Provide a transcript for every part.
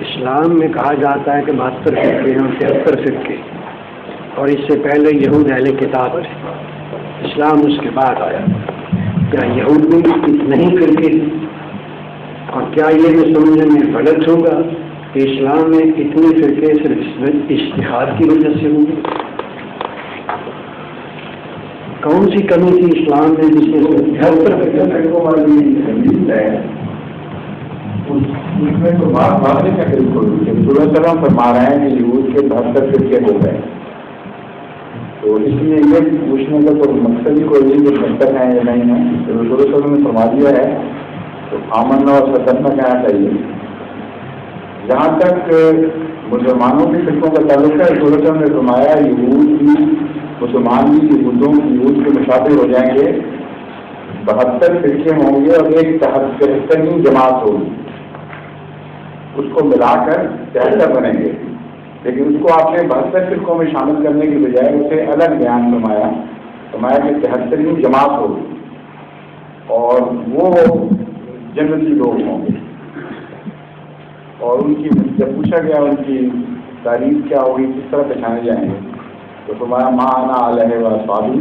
اسلام میں کہا جاتا ہے کہ 72 فرقے ہیں اور 73 فرقے، اور اس سے پہلے یہود اہل کتاب تھے، اسلام اس کے بعد آیا۔ کیا یہود میں اتنے ہی فرقے ہیں؟ اور کیا یہ بھی سمجھنے میں غلط ہوگا کہ اسلام میں اتنے فرقے صرف اجتہاد کی وجہ سے ہوگی؟ کون سی کمی تھی اسلام میں جس میں 73 فرقوں والی ہے؟ اس میں تو بات واضح ہے بالکل کہ رسول اللہ صلی اللہ علیہ وسلم فرما رہے ہیں کہ یہود کے 72 فرقے ہو گئے، تو اس لیے یہ پوچھنے کا تو مقصد ہی کوئی نہیں کہ 72 ہیں یا نہیں ہیں، رسول اللہ صلی اللہ علیہ وسلم نے فرما دیا ہے تو آمنا اور صدقنا کہنا چاہیے۔ جہاں تک مسلمانوں کے فرقوں کا تعلق ہے، رسول اللہ صلی اللہ علیہ وسلم نے فرمایا یہود بھی مسلمان بھی یہود کے مشابہ ہو جائیں گے، 72 فرقے ہوں گے اور ایک 73ویں جماعت ہوگی، اس کو ملا کر 73 بنیں گے، لیکن اس کو آپ نے 72 فرقوں میں شامل کرنے کی بجائے اسے الگ بیان فرمایا کہ 73ویں جماعت ہوگی اور وہ جنتی لوگ ہوں گے۔ اور ان کی جب پوچھا گیا ان کی تعریف کیا ہوگی، کس طرح پہچانے جائیں گے، تو فرمایا ما انا علیہ و اصحابی،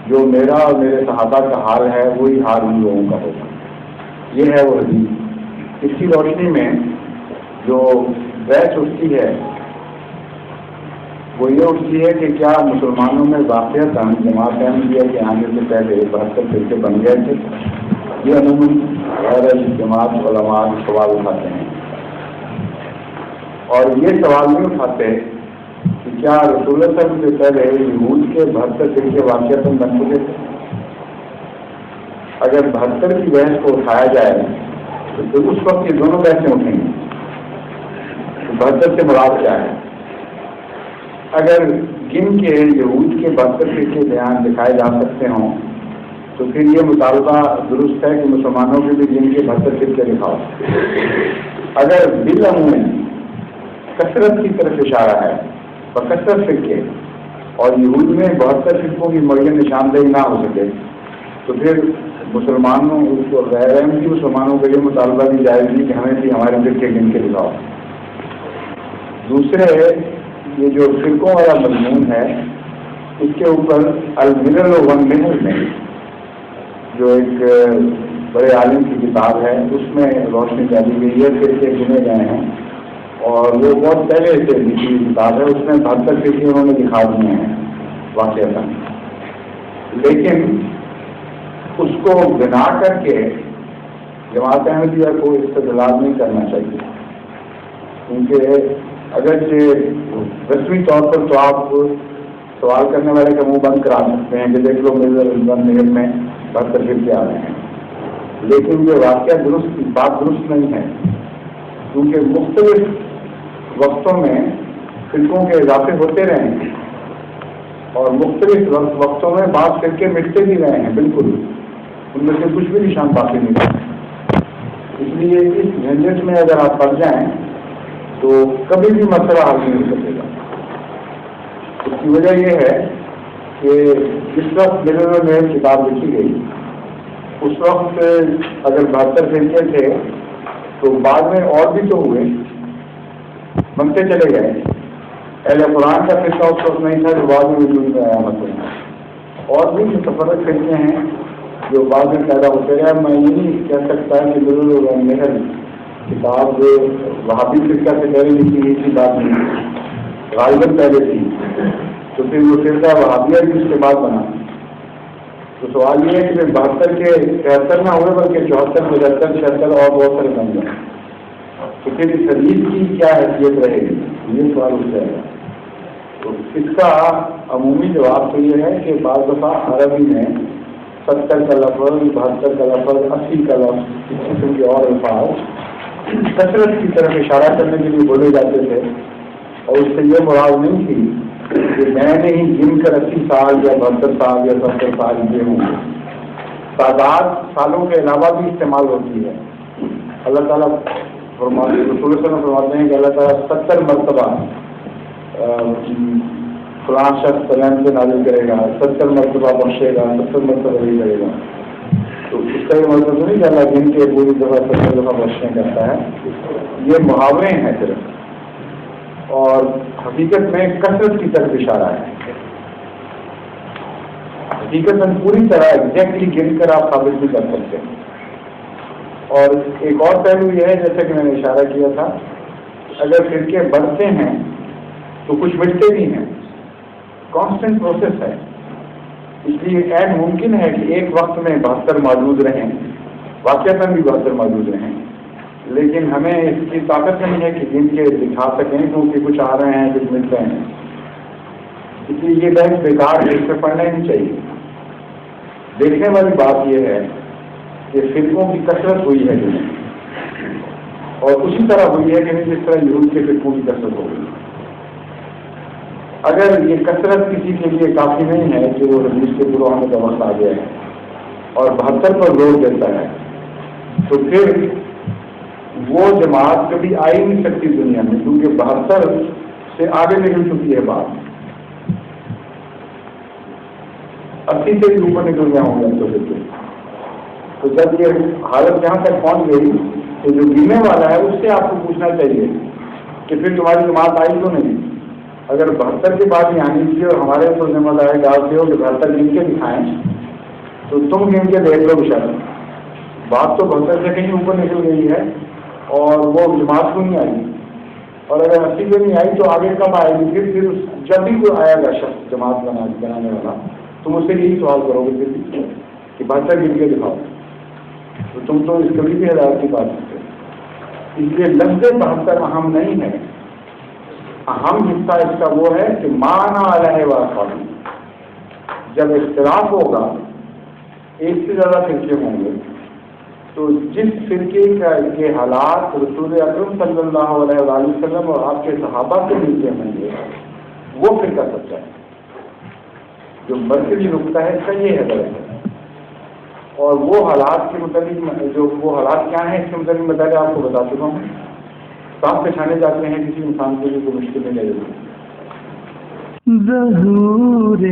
جو میرا اور میرے صحابہ کا حال ہے وہی حال ان لوگوں کا ہوگا۔ یہ ہے وہ حدیث۔ اس کی روشنی میں جو بحث اٹھتی ہے وہ یہ اٹھتی ہے کہ کیا مسلمانوں میں واقعتاً جماعت احمدیہ کے آنے سے پہلے 72 فرقے بن گئے تھے؟ یہ عموماً غیر جماعت علماء سوال اٹھاتے ہیں، اور یہ سوال نہیں اٹھاتے کہ کیا رسول اللہ صلی اللہ علیہ وسلم سے پہلے یہود کے 72 فرقے واقعتاً بن چکے تھے؟ اگر 72 کی بحث کو اٹھایا جائے تو اس وقت یہ دونوں بحثیں اٹھیں گی۔ 72 سے مراد کیا ہے؟ اگر گن کے یہود کے 72 فرقے بیان دکھائے جا سکتے ہوں تو پھر یہ مطالبہ درست ہے کہ مسلمانوں کے بھی گن کے 72 فرقے دکھاؤ۔ اگر بالعموم کثرت کی طرف اشارہ ہے، بکثرت فرقے، اور یہود میں 72 فرقوں کی معین نشاندہی نہ ہو سکے تو پھر مسلمانوں غیر احمدی مسلمانوں کا یہ مطالبہ بھی جائز نہیں کہ ہمیں بھی ہمارے فرقے گن کے دکھاؤ۔ دوسرے یہ جو فرقوں والا مضمون ہے اس کے اوپر الملل والملل میں جو ایک بڑے عالم کی کتاب ہے اس میں روشنی ڈالی گئی ہے، فرقے گنے گئے ہیں، اور وہ بہت پہلے سے لکھی ہوئی کتاب ہے، اس میں 72 فرقے انہوں نے دکھا دیے ہیں واقعہ، لیکن اس کو بنا کر کے جماعت احمدیہ کو استدلال نہیں کرنا چاہیے، کیونکہ اگرچہ رسمی طور پر تو آپ سوال کرنے والے کا منہ بند کرا سکتے ہیں کہ دیکھ لو میرے میں 72 فرقے آ رہے ہیں، لیکن یہ واقعہ بات درست نہیں ہے، کیونکہ مختلف وقتوں میں فرقوں کے اضافے ہوتے رہے ہیں اور مختلف وقتوں میں بعض فرقے مٹتے بھی رہے ہیں، بالکل ان میں سے کچھ بھی نشان باقی نہیں رہا۔ اس لیے اس جھنجٹ میں اگر آپ پڑ جائیں تو کبھی بھی مسئلہ حل نہیں ہو سکے گا۔ اس کی وجہ یہ ہے کہ جس وقت میرے میں کتاب لکھی گئی اس وقت اگر 72 فرقے تھے تو بعد میں اور بھی تو ہوئے، بنتے چلے گئے۔ اہل قرآن کا فرقہ اس وقت نہیں تھا جو بعد میں وجود میں آیا، مطلب اور بھی متفرق فرقے ہیں جو بعد میں پیدا ہوتے رہے۔ میں یہ نہیں کہہ سکتا کہ میرے کتاب وہابی فرقہ سے پہلے لکھی گئی تھی، بعد میں غالباً پہلے تھی، تو پھر وہ فرقہ وہابیہ بھی اس کے بعد بنا۔ تو سوال یہ ہے کہ 72 کے 73 نہ ہوئے بلکہ 74 75 76 اور بہت سارے بن گئے، تو پھر اس حدیث کی کیا حیثیت رہے گی، یہ سوال اٹھ جائے گا۔ تو اس کا عمومی جواب تو یہ ہے کہ بعض دفعہ عربی میں 70 کا لفظ، 72 کا لفظ، 80 کا لفظ، اس قسم کے اور الفاظ کثرت کی طرف اشارہ کرنے کے لیے بولے جاتے تھے، اور اس سے یہ مراد نہیں تھی کہ میں نے ہی گن کر 80 سال یا 72 سال یا 70 سال یہ ہوں۔ تعداد سالوں کے علاوہ بھی استعمال ہوتی ہے۔ اللہ تعالیٰ فرماتے ہیں، رسول اللہ صلی اللہ علیہ وسلم فرماتے ہیں کہ اللہ تعالیٰ 70 مرتبہ فلاں شخص فلان سے نازل کرے گا، 70 مرتبہ بخشے گا، 70 مرتبہ نہیں کرے گا۔ تو اس کا یہ مطلب نہیں کہ اللہ دین کے پوری دفعہ بخشیں کرتا ہے، یہ محاورے ہیں صرف، اور حقیقت میں کثرت کی طرف اشارہ ہے۔ حقیقت میں پوری طرح ایگزیکٹلی گن کر آپ ثابت بھی کر سکتے ہیں۔ اور ایک اور پہلو یہ ہے، جیسا کہ میں نے اشارہ کیا تھا، اگر فرقے بڑھتے ہیں تو کچھ مٹتے بھی ہیں، کانسٹنٹ پروسیس ہے۔ اس لیے عین ممکن ہے کہ ایک وقت میں 72 موجود رہیں، واقعتاً بھی 72 موجود رہیں، لیکن ہمیں اس کی طاقت نہیں ہے کہ گن کے دکھا سکیں، کیونکہ کچھ آ رہے ہیں کچھ ملتے ہیں۔ اس لیے یہ بحث بیکار ہے، اس پہ پڑھنا ہی نہیں چاہیے۔ دیکھنے والی بات یہ ہے کہ فرقوں کی کثرت ہوئی ہے دنیا میں، اور اسی طرح ہوئی ہے کہ جس طرح یہود کے فرقوں کی کثرت ہو گئی۔ اگر یہ کثرت کسی کے لیے کافی نہیں ہے کہ وہ حدیث کے پورا ہونے کا وقت آ گیا ہے اور 72 پر زور دیتا ہے، تو پھر وہ جماعت کبھی آ ہی نہیں سکتی دنیا میں، کیونکہ 72 سے آگے نکل چکی ہے بات، 80 سے بھی اوپر نکل گیا ہوں گے۔ تو جب یہ حالت یہاں تک پہنچ گئی تو جو گننے والا ہے اس سے آپ کو پوچھنا چاہیے کہ پھر تمہاری جماعت آئی تو نہیں۔ اگر 72 کے بعد ہی آنی تھی اور ہمارے اوپر ذمہ داری ڈالتے ہو کہ 72 گن کے دکھائیں، تو تم گن کے دیکھ لو بشارت، بات تو 72 سے کہیں اوپر نکل گئی ہے اور وہ جماعت کو نہیں آئی۔ اور اگر 80 پہ نہیں آئی تو آگے کب آئے گی؟ پھر جب بھی کوئی آئے گا شخص جماعت بنانے والا، تم اس سے یہی سوال کرو گے پھر بھی کہ 72 گن کے دکھاؤ، تو تم تو اس کبھی بھی ہدایت کی بات کرتے۔ اس لیے لفظ 72 اہم نہیں ہے، اہم حصہ اس کا وہ ہے کہ مانا علیہ واقعی، جب اختلاف ہوگا، ایک سے زیادہ فرقے ہوں گے، تو جس فرقے کے حالات رسول اکرم صلی اللہ علیہ وآلہ وسلم اور آپ کے صحابہ سے ملتے ہوں گے، وہ فرقہ سچا ہے۔ جو مرکزی نقطہ ہے اس کا یہ ہے دراصل، اور وہ حالات کے متعلق جو وہ حالات کیا ہیں اس کے متعلق میں پہلے آپ کو بتا چکا ہوں۔ ساتھ پہچانے جاتے ہیں کسی انسان کے لیے کوئی مشکل نہیں ہے۔ ظہور